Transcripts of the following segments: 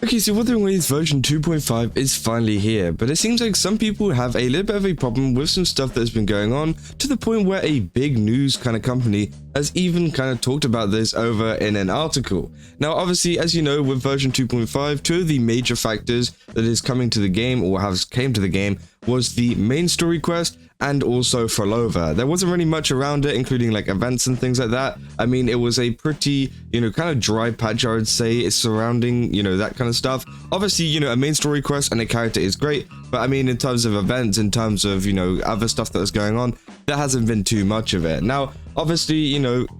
Okay, so Wuthering Waves version 2.5 is finally here, but it seems like some people have a little bit of a problem with some stuff that has been going on, to the point where a big news kind of company has even kind of talked about this over in an article. Now, obviously, as you know, with version 2.5, two of the major factors that is coming to the game, or has came to the game, was the main story quest and also Phrolova. There wasn't really much around it, including like events and things like that. I mean, it was a pretty, kind of dry patch, I would say. It's surrounding, that kind of stuff. Obviously, a main story quest and a character is great, but I mean, in terms of events, in terms of, other stuff that was going on, there hasn't been too much of it. Now, obviously,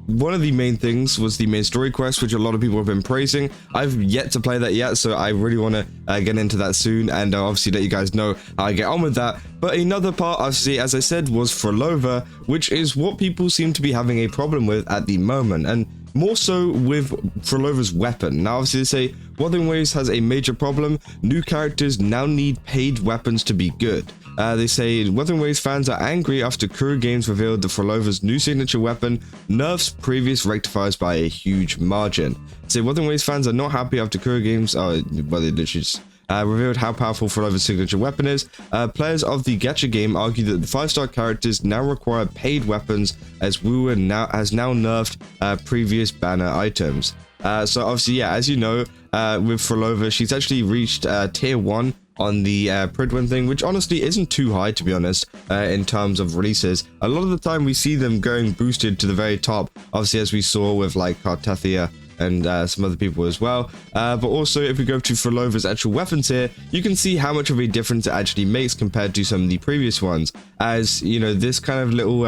one of the main things was the main story quest, which a lot of people have been praising. I've yet to play that yet, so I really want to get into that soon, and obviously let you guys know how I get on with that. But another part, obviously, as I said, was Phrolova, which is what people seem to be having a problem with at the moment, and more so with Phrolova's weapon. Now, obviously, they say Wuthering Waves has a major problem. New characters now need paid weapons to be good. They say Wuthering Waves fans are angry after Kuru Games revealed that Phrolova's new signature weapon nerfs previous rectifiers by a huge margin. They say Wuthering Waves fans are not happy after Kuru Games, they literally just revealed how powerful Phrolova's signature weapon is. Players of the gacha game argue that the 5-star characters now require paid weapons, as WuWa has now nerfed previous banner items. So obviously, yeah, as you know, with Phrolova, she's actually reached tier 1 on the Pridwin thing, which honestly isn't too high, to be honest, in terms of releases. A lot of the time we see them going boosted to the very top, obviously, as we saw with like cartethyia and some other people as well. But also, if we go to Phrolova's actual weapons here, you can see how much of a difference it actually makes compared to some of the previous ones. As this kind of little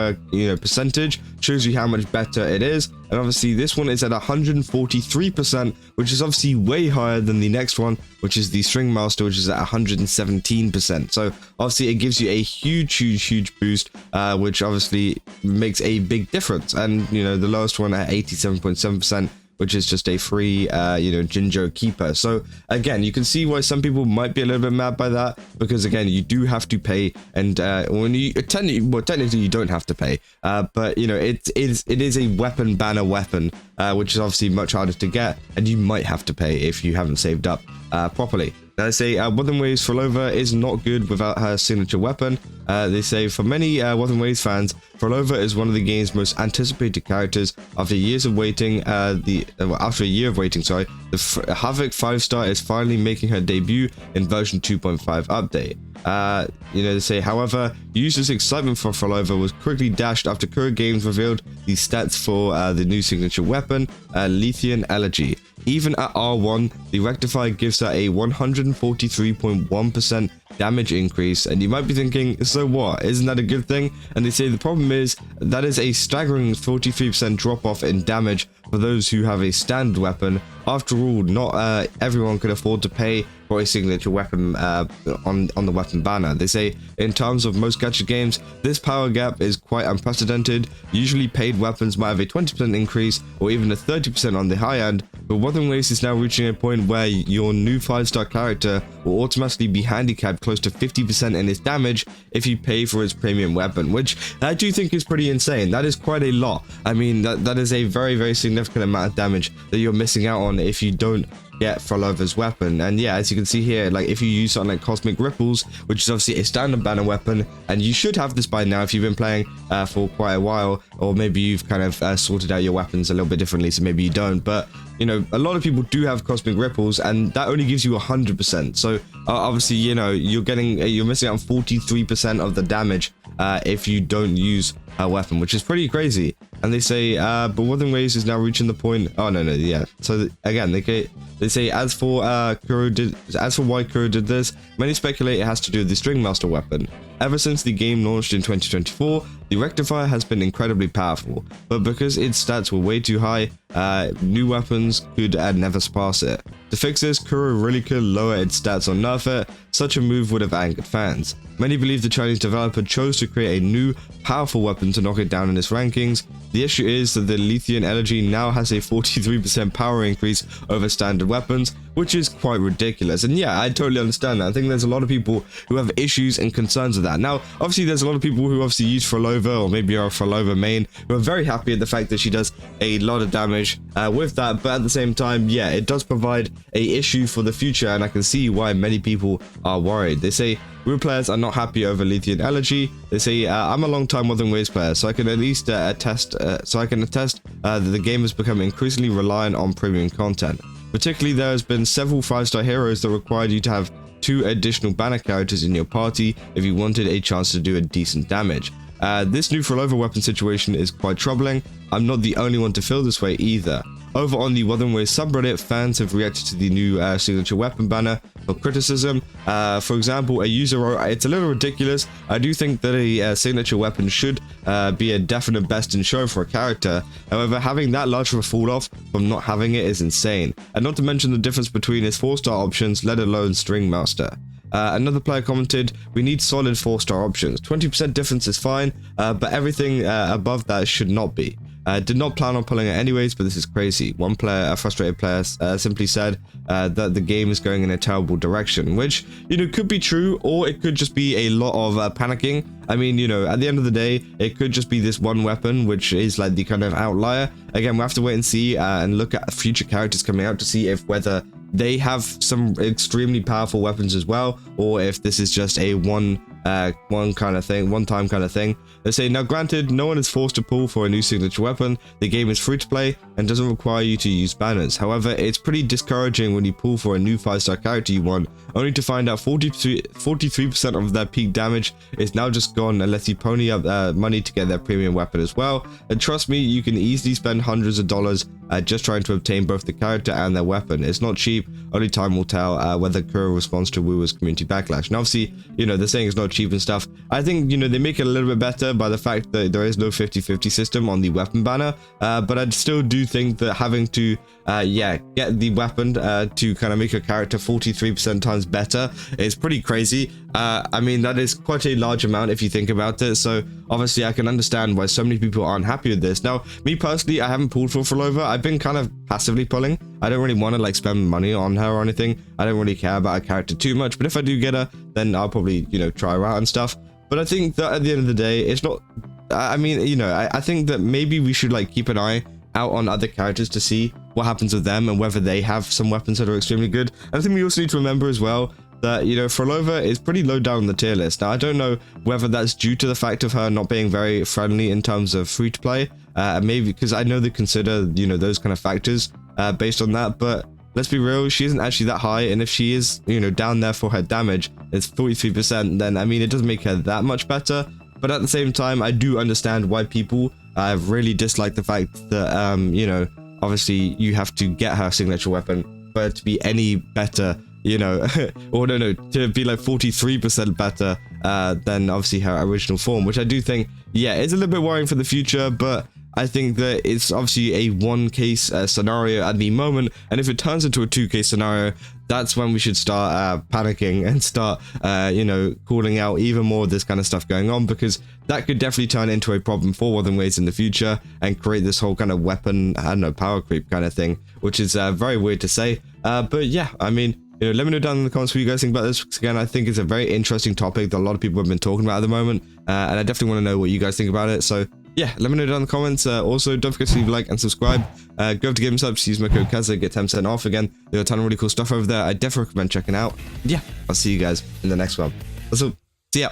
percentage shows you how much better it is. And obviously this one is at 143%, which is obviously way higher than the next one, which is the String Master, which is at 117%. So obviously it gives you a huge boost, which obviously makes a big difference. And the lowest one at 87.7%, which is just a free, Jinjo keeper. So again, you can see why some people might be a little bit mad by that, because again, you do have to pay, and when you technically you don't have to pay, but it is a weapon banner weapon, which is obviously much harder to get, and you might have to pay if you haven't saved up properly. Now, they say Wuthering Waves Phrolova is not good without her signature weapon. They say for many Wuthering Waves fans, Phrolova is one of the game's most anticipated characters. After years of waiting, after a year of waiting, the Havoc 5-star is finally making her debut in version 2.5 update. They say, however, users' excitement for Phrolova was quickly dashed after Kuru Games revealed the stats for the new signature weapon, Lithium Elegy. Even at R1, the rectifier gives her a 143.1% damage increase, and you might be thinking, so what, isn't that a good thing? And they say the problem is that is a staggering 43% drop off in damage for those who have a standard weapon. After all, not everyone could afford to pay for a signature weapon on the weapon banner. They say in terms of most gacha games, this power gap is quite unprecedented. Usually paid weapons might have a 20% increase or even a 30% on the high end, but Wuthering Waves is now reaching a point where your new 5-star character will automatically be handicapped close to 50% in its damage if you pay for its premium weapon, which I do think is pretty insane. That is quite a lot. I mean, that is a very significant amount of damage that you're missing out on if you don't get Phrolova's weapon. And yeah, as you can see here, like if you use something like Cosmic Ripples, which is obviously a standard banner weapon, and you should have this by now if you've been playing for quite a while, or maybe you've kind of sorted out your weapons a little bit differently, so maybe you don't, but a lot of people do have Cosmic Ripples, and that only gives you 100%. So obviously, you're missing out on 43% of the damage if you don't use a weapon, which is pretty crazy. And they say, but Wuthering Waves is now reaching the point. Oh no, yeah. So again, they say as for why Kuru did this, many speculate it has to do with the String Master weapon. Ever since the game launched in 2024, the rectifier has been incredibly powerful, but because its stats were way too high, new weapons could never surpass it. To fix this, Kuru really could lower its stats or nerf it. Such a move would have angered fans. Many believe the Chinese developer chose to create a new, powerful weapon to knock it down in its rankings. The issue is that the Lithium Elegy now has a 43% power increase over standard weapons, which is quite ridiculous. And yeah, I totally understand that. I think there's a lot of people who have issues and concerns with that. Now, obviously, there's a lot of people who obviously use Phrolova, or maybe are a Phrolova main, who are very happy at the fact that she does a lot of damage with that. But at the same time, yeah, it does provide a issue for the future, and I can see why many people are worried. They say WuWa players are not happy over Lithium Elegy. They say I'm a long-time Wuthering Waves player, so I can at least attest that the game has become increasingly reliant on premium content. Particularly, there has been several 5-star heroes that required you to have 2 additional banner characters in your party if you wanted a chance to do a decent damage. This new Phrolova weapon situation is quite troubling. I'm not the only one to feel this way either. Over on the Wuthering Wave subreddit, fans have reacted to the new signature weapon banner for criticism. For example, a user wrote, "It's a little ridiculous. I do think that a signature weapon should be a definite best in show for a character. However, having that large of a fall off from not having it is insane. And not to mention the difference between its 4-star options, let alone String Master." Another player commented, "We need solid 4-star options. 20% difference is fine, but everything above that should not be. Did not plan on pulling it anyways, but this is crazy." One player, a frustrated player, simply said that the game is going in a terrible direction, which, you know, could be true, or it could just be a lot of panicking. I mean, you know, at the end of the day, it could just be this one weapon, which is like the kind of outlier. Again, we'll have to wait and see and look at future characters coming out to see if whether they have some extremely powerful weapons as well, or if this is just a one-time kind of thing. They say, now granted, no one is forced to pull for a new signature weapon. The game is free to play and doesn't require you to use banners. However, it's pretty discouraging when you pull for a new 5-star character you want, only to find out 43% of their peak damage is now just gone unless you pony up money to get their premium weapon as well. And trust me, you can easily spend hundreds of dollars just trying to obtain both the character and their weapon. It's not cheap. Only time will tell whether Kuro responds to WuWa's community backlash. And obviously, you know, they're saying it's not cheap and stuff. I think, you know, they make it a little bit better by the fact that there is no 50-50 system on the weapon banner. But I still do think that having to, get the weapon to kind of make your character 43% times better is pretty crazy. I mean, that is quite a large amount if you think about it. So obviously, I can understand why so many people aren't happy with this. Now, me personally, I haven't pulled for Phrolova. I've been kind of passively pulling. I don't really want to like spend money on her or anything. I don't really care about a character too much. But if I do get her, then I'll probably, you know, try her out and stuff. But I think that at the end of the day, it's not. I mean, you know, I think that maybe we should like keep an eye out on other characters to see what happens with them and whether they have some weapons that are extremely good. And I think we also need to remember as well that, you know, Phrolova is pretty low down on the tier list. Now, I don't know whether that's due to the fact of her not being very friendly in terms of free to play, maybe because I know they consider, you know, those kind of factors based on that. But let's be real, she isn't actually that high. And if she is, you know, down there for her damage, it's 43%, then I mean, it doesn't make her that much better. But at the same time, I do understand why people really dislike the fact that, you know, obviously you have to get her signature weapon for it to be any better, you know, or no, to be like 43% better than obviously her original form, which I do think, yeah, it's a little bit worrying for the future, but I think that it's obviously a 1-case scenario at the moment, and if it turns into a 2-case scenario, that's when we should start panicking and start, you know, calling out even more of this kind of stuff going on, because that could definitely turn into a problem for Wuthering Waves in the future and create this whole kind of weapon, I don't know, power creep kind of thing, which is very weird to say. But yeah, I mean, you know, let me know down in the comments what you guys think about this, because again, I think it's a very interesting topic that a lot of people have been talking about at the moment, and I definitely want to know what you guys think about it. So yeah, let me know down in the comments. Also, don't forget to leave a like and subscribe. Go over to Gaming Subs, use my code Kaza, get 10% off. Again, there's a ton of really cool stuff over there. I definitely recommend checking out. Yeah, I'll see you guys in the next one. So, see ya.